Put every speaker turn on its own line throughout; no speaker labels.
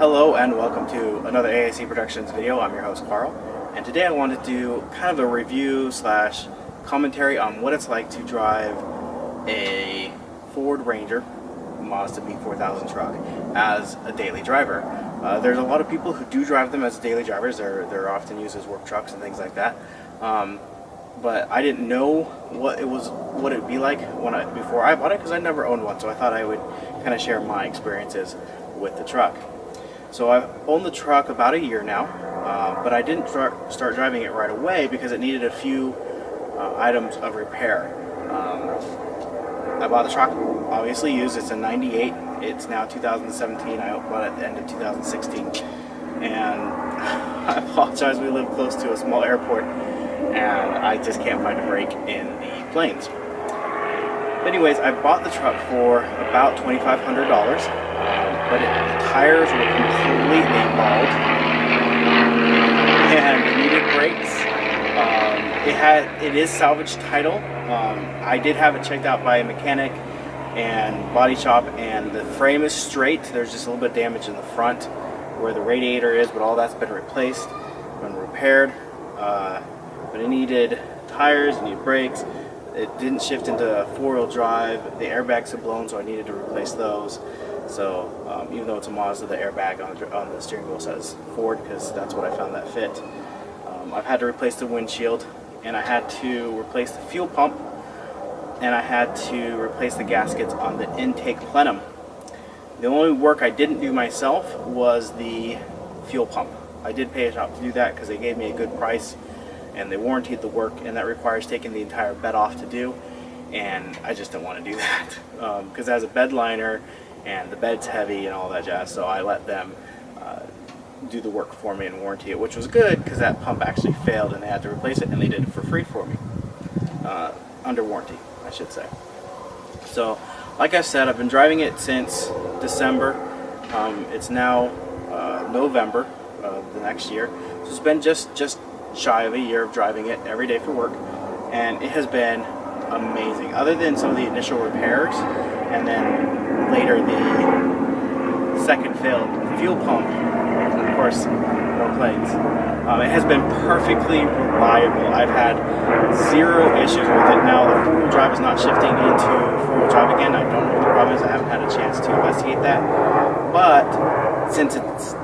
Hello and welcome to another AAC Productions video. I'm your host Carl, and today I wanted to do kind of a review slash commentary on what it's like to drive a Ford Ranger Mazda B4000 truck as a daily driver. There's a lot of people who do drive them as daily drivers. They're often used as work trucks and things like that. But I didn't know what it'd be like before I bought it, because I never owned one. So I thought I would kind of share my experiences with the truck. So I've owned the truck about a year now, but I didn't start driving it right away because it needed a few items of repair. I bought the truck obviously used. It's a 98. It's now 2017. I bought it at the end of 2016. And I apologize, we live close to a small airport and I just can't find a break in the planes. But anyways, I bought the truck for about $2,500, but the tires were completely bald and it needed brakes. It is salvage title. I did have it checked out by a mechanic and body shop, and the frame is straight. There's just a little bit of damage in the front where the radiator is, but all that's been replaced, been repaired. But it needed tires, it needed brakes. It didn't shift into four-wheel drive. The airbags had blown, so I needed to replace those. So even though it's a Mazda, the airbag on the steering wheel says Ford, because that's what I found that fit. I've had to replace the windshield, and I had to replace the fuel pump, and I had to replace the gaskets on the intake plenum. The only work I didn't do myself was the fuel pump. I did pay a shop to do that because they gave me a good price and they warrantied the work, and that requires taking the entire bed off to do, and I just didn't want to do that because it has a bed liner and the bed's heavy and all that jazz, so I let them do the work for me and warranty it, which was good because that pump actually failed and they had to replace it, and they did it for free for me, under warranty I should say. So like I said, I've been driving it since December. It's now November the next year, so it's been just shy of a year of driving it every day for work, and it has been amazing. Other than some of the initial repairs, and then later the second failed fuel pump, and of course more planes. It has been perfectly reliable. I've had zero issues with it. Now the four-wheel drive is not shifting into four-wheel drive again. I don't know what the problem is. I haven't had a chance to investigate that. But since it's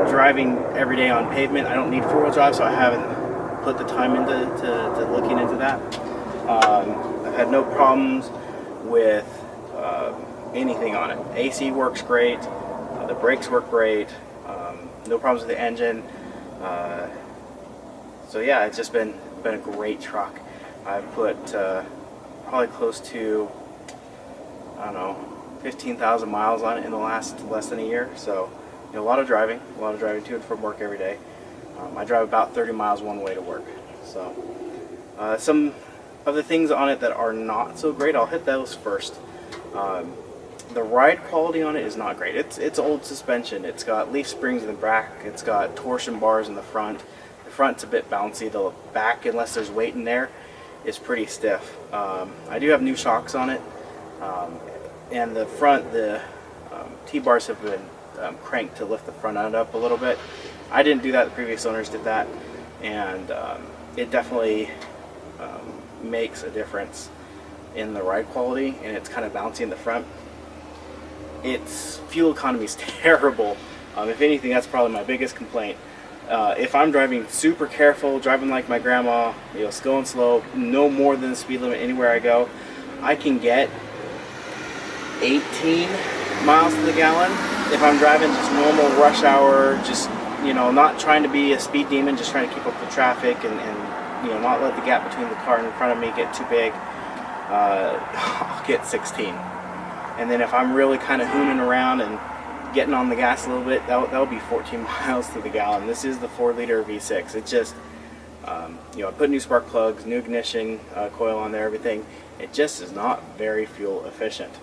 driving every day on pavement, I don't need four-wheel drive, so I haven't put the time into looking into that. I've had no problems with anything on it. AC works great, the brakes work great, no problems with the engine. So yeah, it's just been a great truck. I've put probably close to, I don't know, 15,000 miles on it in the last less than a year. So a lot of driving to and from work every day. I drive about 30 miles one way to work. So some of the things on it that are not so great, I'll hit those first. The ride quality on it is not great. It's old suspension. It's got leaf springs in the back. It's got torsion bars in the front. The front's a bit bouncy. The back, unless there's weight in there, is pretty stiff. I do have new shocks on it, and the front, the T-bars have been cranked to lift the front end up a little bit. I didn't do that. The previous owners did that, and it definitely makes a difference in the ride quality, and it's kind of bouncy in the front. Its fuel economy is terrible. If anything, that's probably my biggest complaint. If I'm driving super careful, driving like my grandma, going slow, no more than the speed limit anywhere I go, I can get 18 miles to the gallon. If I'm driving just normal rush hour, just not trying to be a speed demon, just trying to keep up with traffic and not let the gap between the car in front of me get too big, I'll get 16. And then if I'm really kind of hooning around and getting on the gas a little bit, that'll be 14 miles to the gallon. This is the 4-liter V6. It just, I put new spark plugs, new ignition coil on there, everything. It just is not very fuel efficient.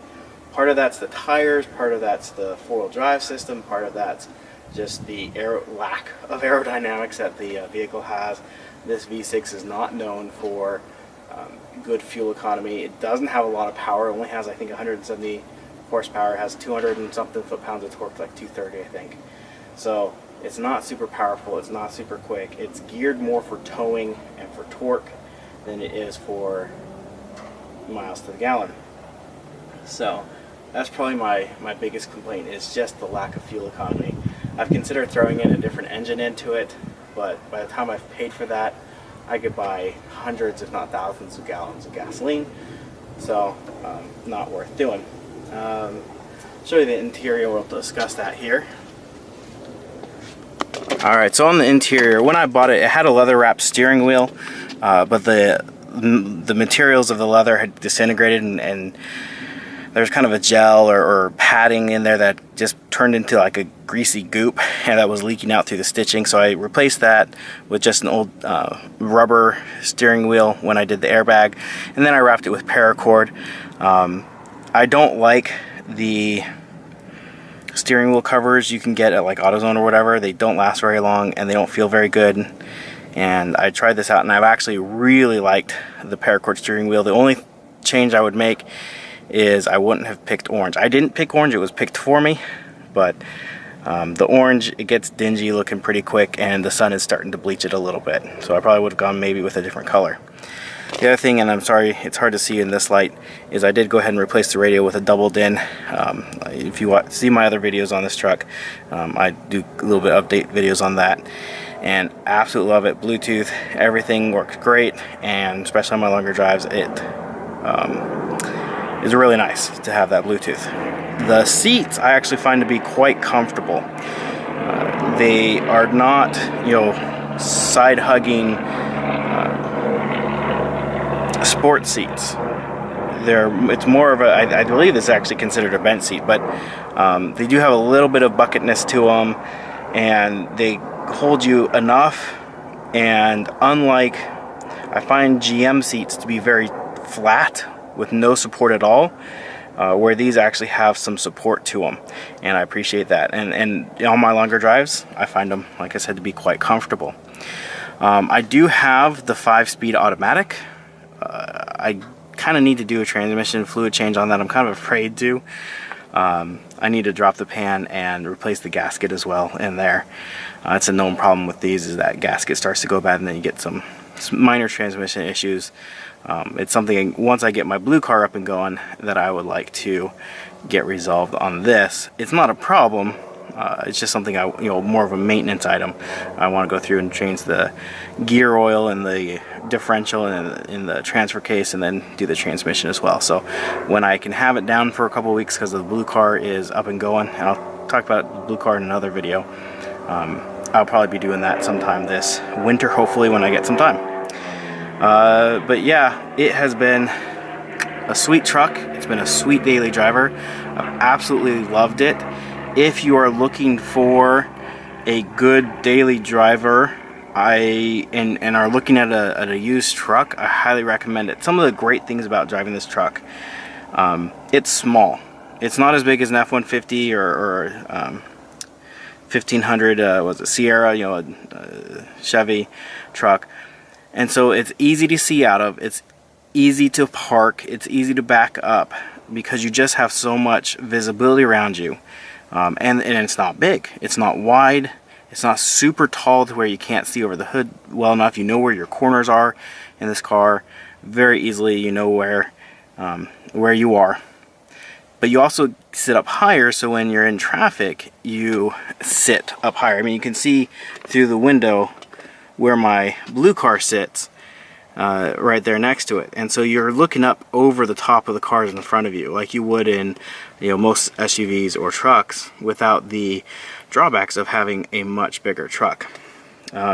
Part of that's the tires, part of that's the four-wheel drive system, part of that's just the lack of aerodynamics that the vehicle has. This V6 is not known for good fuel economy. It doesn't have a lot of power. It only has, I think, 170 horsepower. It has 200 and something foot-pounds of torque, like 230, I think. So it's not super powerful, it's not super quick. It's geared more for towing and for torque than it is for miles to the gallon. So that's probably my biggest complaint, is just the lack of fuel economy. I've considered throwing in a different engine into it, but by the time I've paid for that, I could buy hundreds if not thousands of gallons of gasoline. So not worth doing. Show you the interior, we'll discuss that here. Alright, so on the interior, when I bought it, it had a leather wrapped steering wheel, but the materials of the leather had disintegrated, and there's kind of a gel or padding in there that just turned into like a greasy goop, and that was leaking out through the stitching. So I replaced that with just an old rubber steering wheel when I did the airbag, and then I wrapped it with paracord. I don't like the steering wheel covers you can get at like AutoZone or whatever. They don't last very long and they don't feel very good. And I tried this out and I've actually really liked the paracord steering wheel. The only change I would make is I wouldn't have picked orange. I didn't pick orange, it was picked for me, but the orange, it gets dingy looking pretty quick and the sun is starting to bleach it a little bit. So I probably would have gone maybe with a different color. The other thing, and I'm sorry it's hard to see in this light, is I did go ahead and replace the radio with a double DIN. If you see my other videos on this truck, I do a little bit of update videos on that, and absolutely love it. Bluetooth, everything works great, and especially on my longer drives, it is really nice to have that Bluetooth. The seats I actually find to be quite comfortable. They are not, side hugging sport seats. It's more of a, I believe this is actually considered a bench seat, but they do have a little bit of bucketness to them, and they hold you enough. And unlike, I find GM seats to be very flat with no support at all, where these actually have some support to them, and I appreciate that. And on my longer drives, I find them, like I said, to be quite comfortable. I do have the 5-speed automatic. I kind of need to do a transmission fluid change on that. I'm kind of afraid to. I need to drop the pan and replace the gasket as well in there. It's a known problem with these, is that gasket starts to go bad and then you get some minor transmission issues. It's something, once I get my blue car up and going, that I would like to get resolved on this. It's not a problem. It's just something more of a maintenance item. I want to go through and change the gear oil and the differential and in the transfer case, and then do the transmission as well. So when I can have it down for a couple of weeks because the blue car is up and going, and I'll talk about the blue car in another video, I'll probably be doing that sometime this winter, hopefully, when I get some time. But yeah, it has been a sweet truck. It's been a sweet daily driver. I've absolutely loved it. If you are looking for a good daily driver, and are looking at a used truck, I highly recommend it. Some of the great things about driving this truck, it's small. It's not as big as an F-150 or 1500 was a Sierra, a Chevy truck, and so it's easy to see out of. It's easy to park. It's easy to back up because you just have so much visibility around you. And it's not big, it's not wide, it's not super tall to where you can't see over the hood well enough. You know where your corners are in this car very easily. You know where you are, but you also sit up higher, so when you're in traffic you sit up higher. I mean, you can see through the window where my blue car sits, right there next to it, and so you're looking up over the top of the cars in front of you like you would in most SUVs or trucks, without the drawbacks of having a much bigger truck.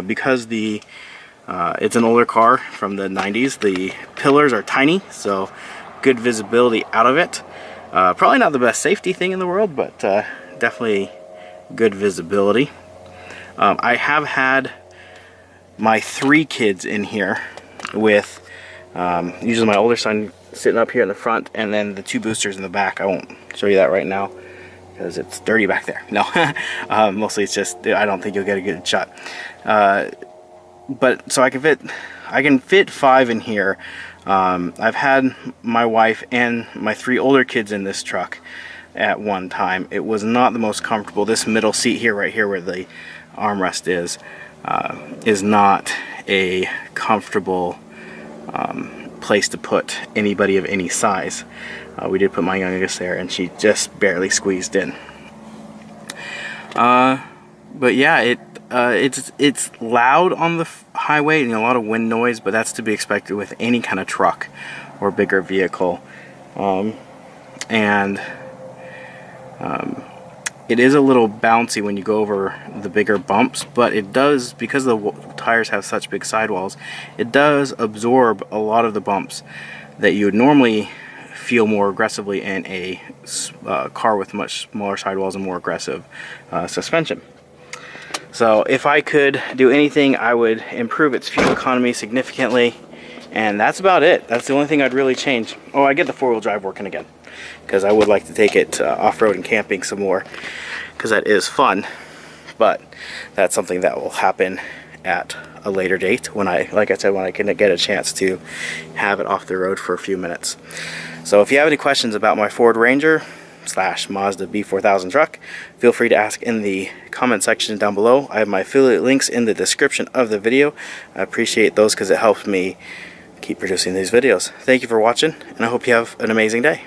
Because it's an older car from the 90s, the pillars are tiny, so good visibility out of it. Probably not the best safety thing in the world, but definitely good visibility. I have had my 3 kids in here with usually my older son sitting up here in the front, and then the 2 boosters in the back. I won't show you that right now because it's dirty back there. No, mostly it's just, I don't think you'll get a good shot. But so I can fit 5 in here. I've had my wife and my 3 older kids in this truck, at one time. It was not the most comfortable. This middle seat here, right here where the armrest is not a comfortable place to put anybody of any size. We did put my youngest there, and she just barely squeezed in. But yeah, it's loud on the highway and a lot of wind noise, but that's to be expected with any kind of truck or bigger vehicle. It is a little bouncy when you go over the bigger bumps, but it does, because the tires have such big sidewalls, it does absorb a lot of the bumps that you would normally feel more aggressively in a car with much smaller sidewalls and more aggressive suspension. So if I could do anything, I would improve its fuel economy significantly, and that's about it. That's the only thing I'd really change. Oh, I get the four-wheel drive working again, because I would like to take it off-road and camping some more, because that is fun. But that's something that will happen at a later date, when like I said, when I can get a chance to have it off the road for a few minutes. So if you have any questions about my Ford Ranger / Mazda B4000 truck, feel free to ask in the comment section down below. I have my affiliate links in the description of the video. I appreciate those because it helps me keep producing these videos. Thank you for watching, and I hope you have an amazing day.